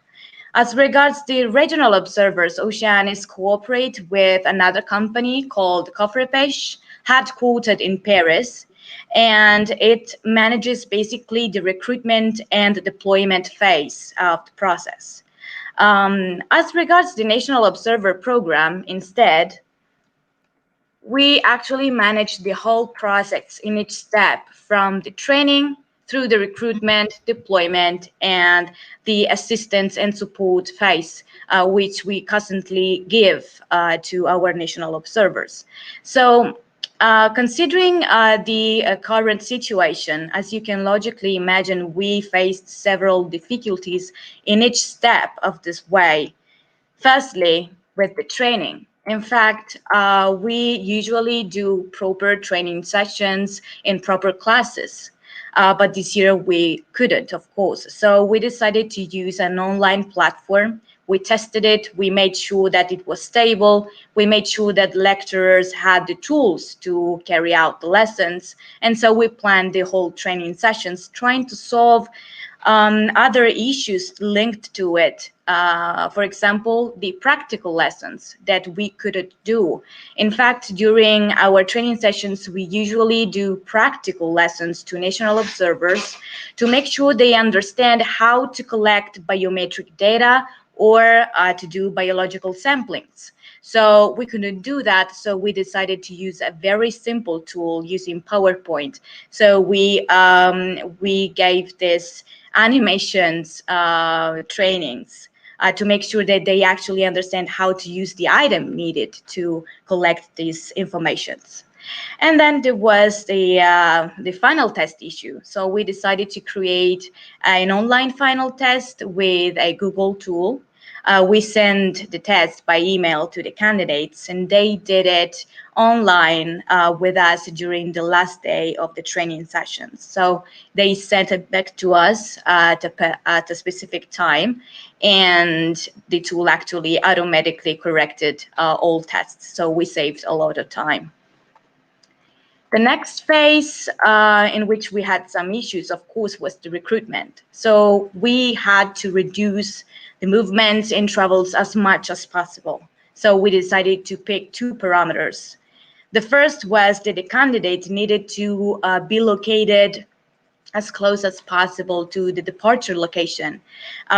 As regards the regional observers, Oceanis cooperate with another company called Cofrepesh, headquartered in Paris, and it manages basically the recruitment and deployment phase of the process. As regards the National Observer Program, instead, we actually manage the whole process in each step, from the training through the recruitment, deployment, and the assistance and support phase, which we constantly give to our national observers. So, considering the current situation, as you can logically imagine, we faced several difficulties in each step of this way. Firstly, with the training. In fact, we usually do proper training sessions in proper classes. But this year we couldn't, of course. So we decided to use an online platform. We tested it. We made sure that it was stable. We made sure that lecturers had the tools to carry out the lessons. And so we planned the whole training sessions, trying to solve other issues linked to it. For example, the practical lessons that we couldn't do. In fact, during our training sessions, we usually do practical lessons to national observers to make sure they understand how to collect biometric data or to do biological samplings. So we couldn't do that, so we decided to use a very simple tool using PowerPoint. So we gave this animations trainings to make sure that they actually understand how to use the item needed to collect these informations. And then there was the final test issue. So we decided to create an online final test with a Google tool. We sent the test by email to the candidates, and they did it online with us during the last day of the training sessions. So they sent it back to us at a specific time, and the tool actually automatically corrected all tests. So we saved a lot of time. The next phase in which we had some issues, of course, was the recruitment. So we had to reduce the movements and travels as much as possible. So we decided to pick 2 parameters. The first was that the candidate needed to be located as close as possible to the departure location,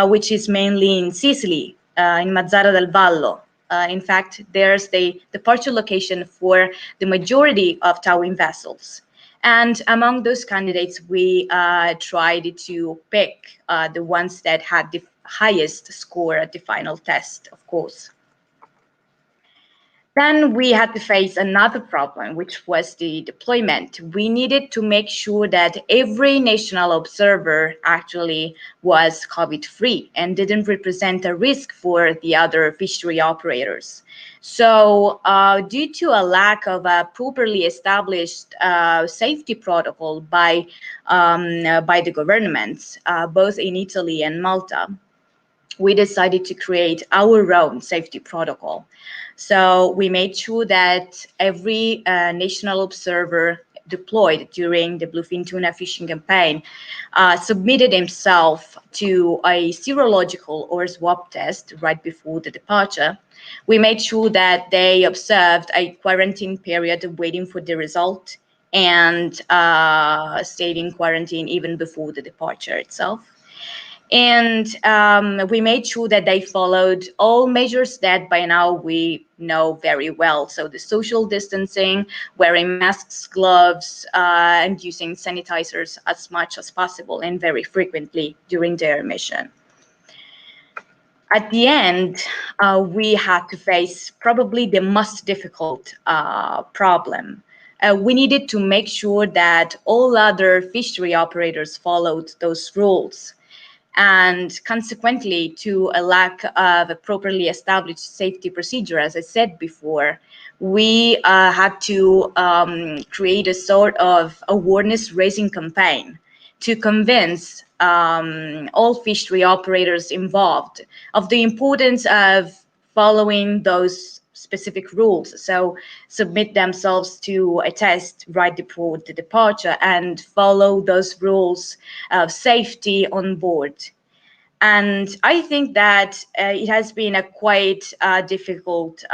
which is mainly in Sicily, in Mazara del Vallo. In fact, there's the departure location for the majority of towing vessels. And among those candidates, we tried to pick the ones that had the highest score at the final test, of course. Then we had to face another problem, which was the deployment. We needed to make sure that every national observer actually was COVID-free and didn't represent a risk for the other fishery operators. So due to a lack of a properly established safety protocol by the governments, both in Italy and Malta, we decided to create our own safety protocol. So we made sure that every national observer deployed during the bluefin tuna fishing campaign submitted himself to a serological or swab test right before the departure. We made sure that they observed a quarantine period waiting for the result and stayed in quarantine even before the departure itself. And we made sure that they followed all measures that by now we know very well. So the social distancing, wearing masks, gloves, and using sanitizers as much as possible and very frequently during their mission. At the end, we had to face probably the most difficult problem. We needed to make sure that all other fishery operators followed those rules. And consequently, to a lack of a properly established safety procedure, as I said before, we had to create a sort of awareness-raising campaign to convince all fishery operators involved of the importance of following those specific rules. So submit themselves to a test right before the departure and follow those rules of safety on board. And I think that it has been a quite difficult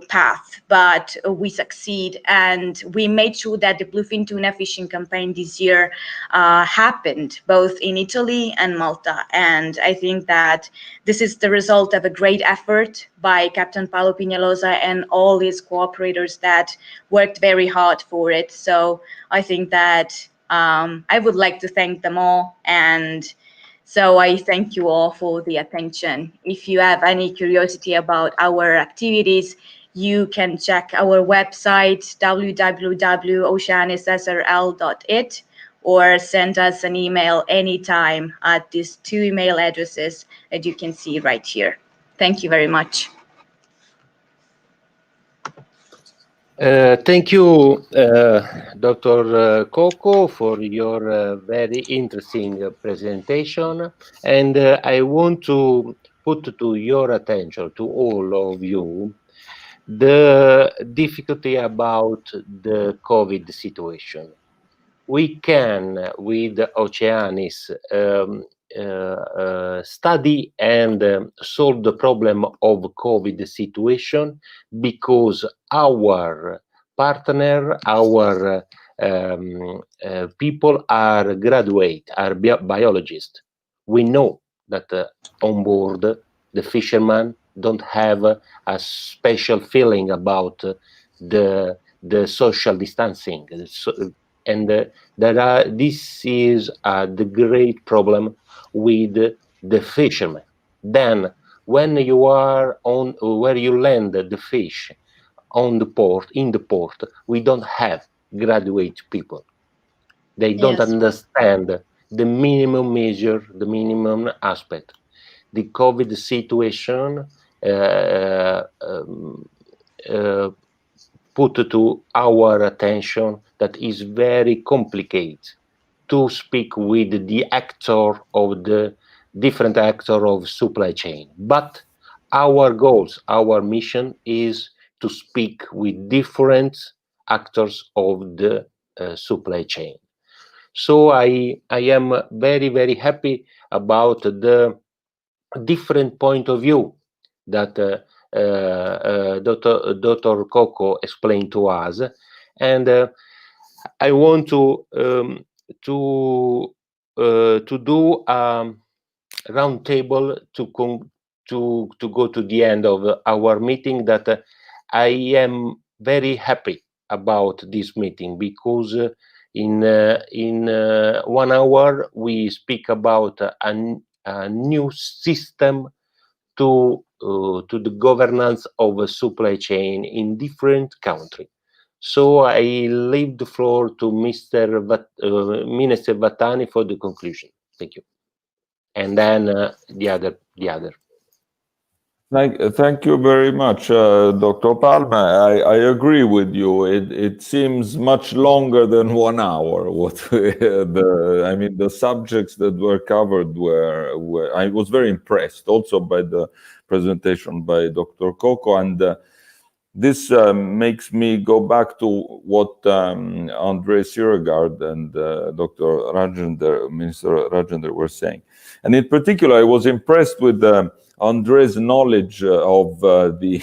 path, but we succeed, and we made sure that the bluefin tuna fishing campaign this year happened both in Italy and Malta. And I think that this is the result of a great effort by Captain Paolo Pignalosa and all his cooperators that worked very hard for it. So I think that I would like to thank them all, and so I thank you all for the attention. If you have any curiosity about our activities, you can check our website, www.oceanissrl.it, or send us an email anytime at these two email addresses that you can see right here. Thank you very much. Thank you, Dr. Coco, for your very interesting presentation. And I want to put to your attention, to all of you, the difficulty about the COVID situation. We can, with Oceanis, study and solve the problem of COVID situation because our partner, our people are graduate, are biologists. We know that on board the fishermen don't have a special feeling about the social distancing. This is the great problem with the fishermen. Then, when you are on where you land the fish on the port, in the port, we don't have graduate people. They don't understand the minimum measure, the minimum aspect. The COVID situation put to our attention that is very complicated to speak with the actor of the different actor of supply chain. But our goals, our mission is to speak with different actors of the supply chain. So I am very, very happy about the different point of view that Dr. Coco explained to us, and I want to do a round table to go to the end of our meeting. That I am very happy about this meeting because in 1 hour we speak about a new system to to the governance of a supply chain in different countries. So I leave the floor to Minister Vattani for the conclusion. Thank you. And then the other. Thank you very much, Dr. Palma. I agree with you. It seems much longer than 1 hour. The subjects that were covered were I was very impressed also by the presentation by Dr. Coco, and this makes me go back to what Andre Siregar and Dr. Rajender, Minister Rajender, were saying. And in particular, I was impressed with Andre's knowledge of the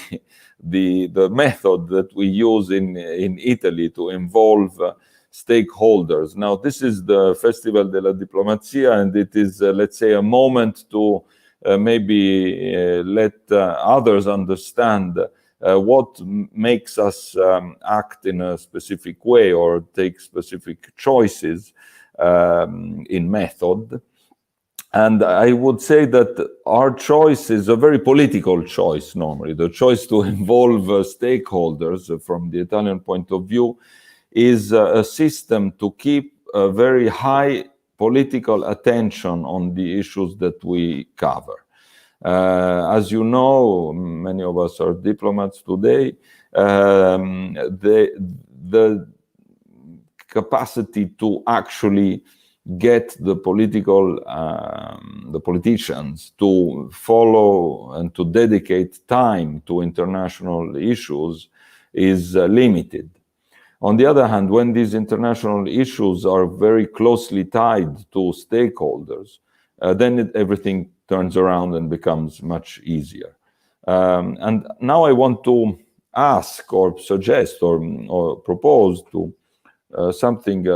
method that we use in Italy to involve stakeholders. Now, this is the Festival della Diplomazia, and it is, let's say, a moment to maybe let others understand what makes us act in a specific way or take specific choices in method. And I would say that our choice is a very political choice normally. The choice to involve stakeholders from the Italian point of view is a system to keep a very high political attention on the issues that we cover. As you know, many of us are diplomats today. The capacity to actually get the politicians to follow and to dedicate time to international issues is limited. On the other hand, when these international issues are very closely tied to stakeholders, then everything turns around and becomes much easier. And now I want to ask or suggest or propose to something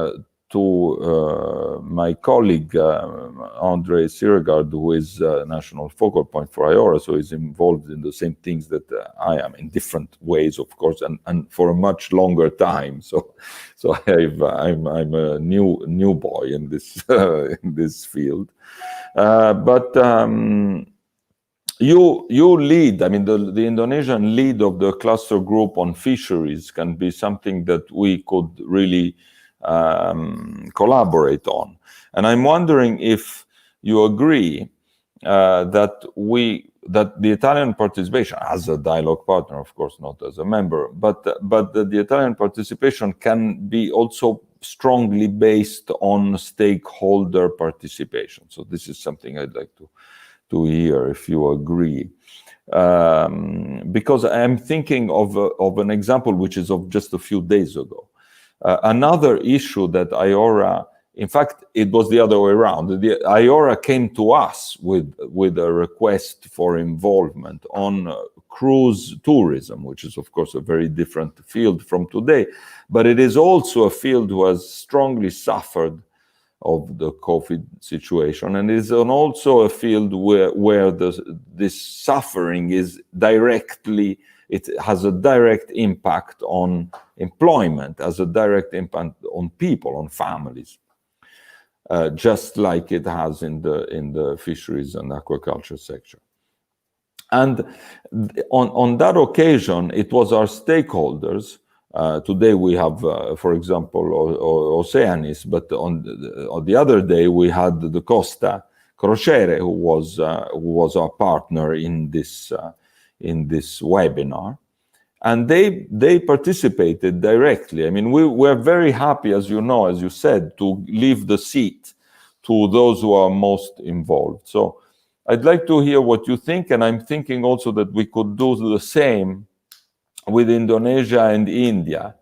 to my colleague Andre Siregar, who is national focal point for IORA, so he's involved in the same things that I am, in different ways, of course, and for a much longer time. So I'm a new boy in this in this field. But you lead, I mean, the Indonesian lead of the cluster group on fisheries can be something that we could really collaborate on. And I'm wondering if you agree that the Italian participation as a dialogue partner, of course, not as a member, but the Italian participation can be also strongly based on stakeholder participation. So this is something I'd like to hear if you agree. Because I'm thinking of an example which is of just a few days ago. Another issue that IORA, in fact, it was the other way around. The IORA came to us with a request for involvement on cruise tourism, which is, of course, a very different field from today. But it is also a field who has strongly suffered of the COVID situation, and is also a field where this suffering is directly, it has a direct impact on employment, has a direct impact on people, on families, just like it has in the fisheries and aquaculture sector. And on that occasion, it was our stakeholders. Today we have, for example, Oceanis, but on the other day we had the Costa Crociere, who was our partner in this webinar, and they participated directly. I mean, we're very happy, as you know, as you said, to leave the seat to those who are most involved. So I'd like to hear what you think, and I'm thinking also that we could do the same with Indonesia and India.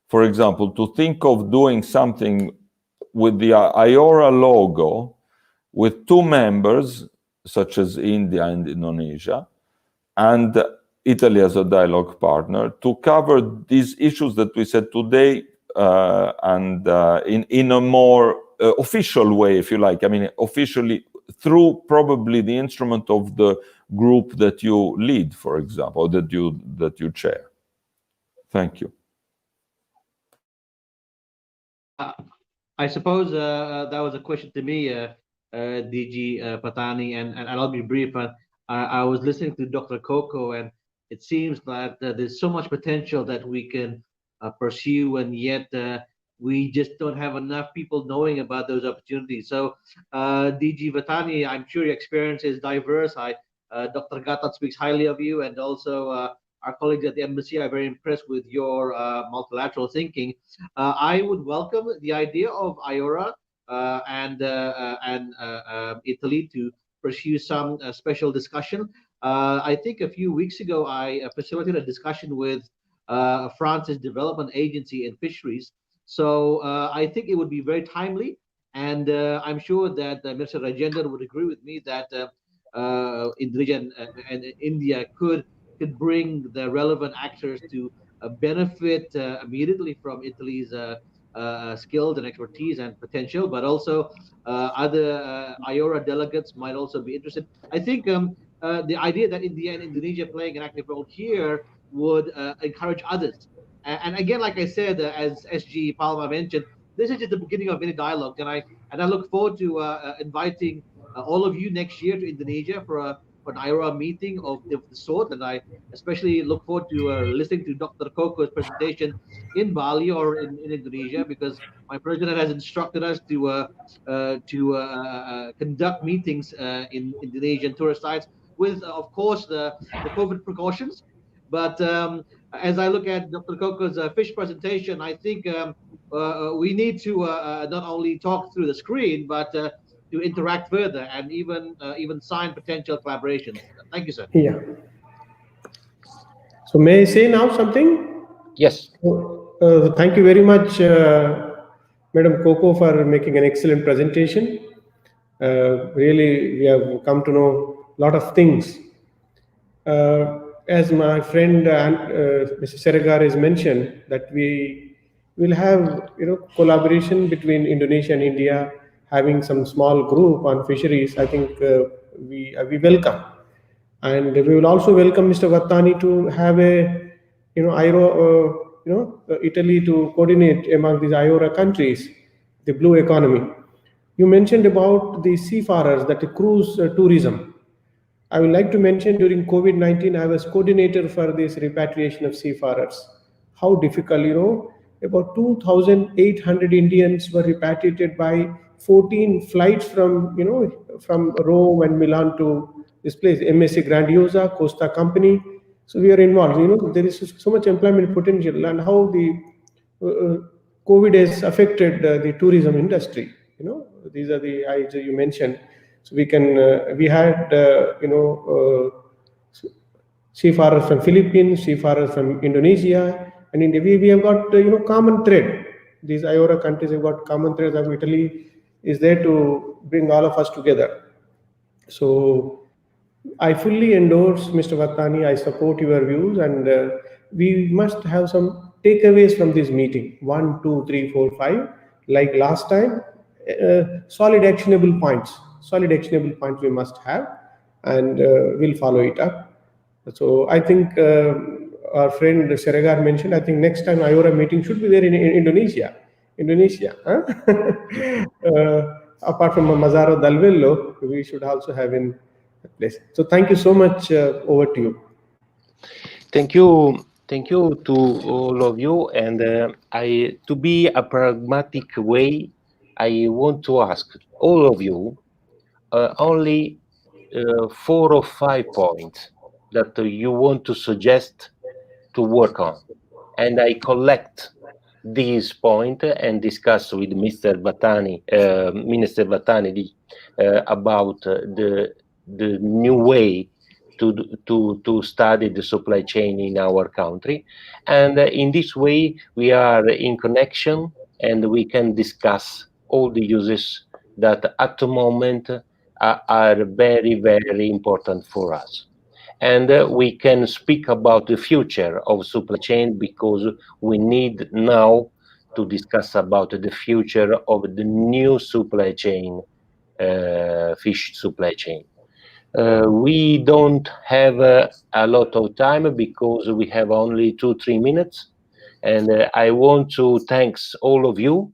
For example, to think of doing something with the IORA logo with two members, such as India and Indonesia, and Italy as a dialogue partner, to cover these issues that we said today, and in a more official way, if you like. I mean, officially, through probably the instrument of the group that you lead, for example, that you chair. Thank you. I suppose that was a question to me, DG Vattani, and I'll be brief. I was listening to Dr. Coco, and it seems that there's so much potential that we can pursue, and yet we just don't have enough people knowing about those opportunities. So, DG Vattani, I'm sure your experience is diverse. Dr. Gatot speaks highly of you, and also our colleagues at the embassy are very impressed with your multilateral thinking. I would welcome the idea of IORA and Italy to pursue some special discussion. I think a few weeks ago, I facilitated a discussion with France's development agency in fisheries. So I think it would be very timely. And I'm sure that Mr. Rajendra would agree with me that Indonesia and India could bring the relevant actors to benefit immediately from Italy's skills and expertise and potential, but also other IORA delegates might also be interested. I think the idea that India and Indonesia playing an active role here would encourage others. And again, like I said, as SG Palma mentioned, this is just the beginning of many dialogues, and I look forward to inviting all of you next year to Indonesia for an IORA meeting of the sort, and I especially look forward to listening to Dr. Coco's presentation in Bali or in Indonesia, because my president has instructed us to conduct meetings in Indonesian tourist sites with, of course, the COVID precautions. But as I look at Dr. Coco's fish presentation, I think we need to not only talk through the screen, but to interact further and even sign potential collaborations. Thank you, sir. Yeah. So may I say now something? Yes. Thank you very much, Madam Coco, for making an excellent presentation. Really, we have come to know a lot of things. As my friend Mr. Siregar has mentioned, that we will have collaboration between Indonesia and India, having some small group on fisheries. I think we welcome, and we will also welcome Mr. Vattani to have a Italy to coordinate among these IORA countries, the blue economy. You mentioned about the seafarers, that the cruise tourism. I would like to mention during COVID-19, I was coordinator for this repatriation of seafarers. How difficult, about 2,800 Indians were repatriated by 14 flights from Rome and Milan to this place, MSC Grandiosa, Costa Company. So we are involved. There is so much employment potential, and how the COVID has affected the tourism industry. These are the ideas you mentioned. So we had seafarers from Philippines, seafarers from Indonesia, and India. We have got common thread. These IORA countries have got common threads. Of Italy is there to bring all of us together. So I fully endorse Mr. Vattani. I support your views, and we must have some takeaways from this meeting. 1, 2, 3, 4, 5. Like last time, solid actionable points. Solid actionable points we must have, and we'll follow it up. So I think our friend Siregar mentioned, I think next time IORA meeting should be there in Indonesia. Huh? Apart from Mazaro Dalvello, we should also have in place. So thank you so much. Over to you. Thank you to all of you. And to be a pragmatic way, I want to ask all of you only 4 or 5 points that you want to suggest to work on, and I collect these points and discuss with Mr. Vattani, Minister Vattani, about the new way to study the supply chain in our country, and in this way we are in connection and we can discuss all the uses that at the moment are very, very important for us. And we can speak about the future of supply chain, because we need now to discuss about the future of the new supply chain, fish supply chain. We don't have a lot of time because we have only 2-3 minutes. And I want to thank all of you,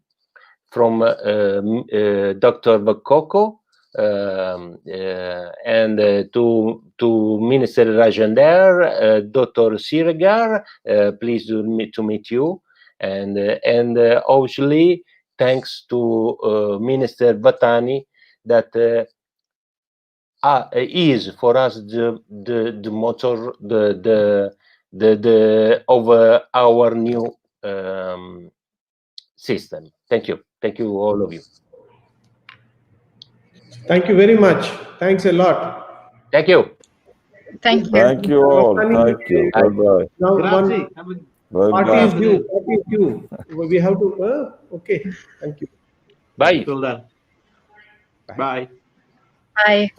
from Dr. Coco, and to Minister Rajender, Dr. Siregar, pleased to meet you, and obviously thanks to Minister Vattani that is for us the motor of our new system. Thank you all of you. Thank you very much. Thanks a lot. Thank you. Thank you. Thank you all. Thank you. Bye bye. Now Grazie. Bye party bye. is due. Party is due. We have to. Okay. Thank you. Bye. Well done. Bye. Bye.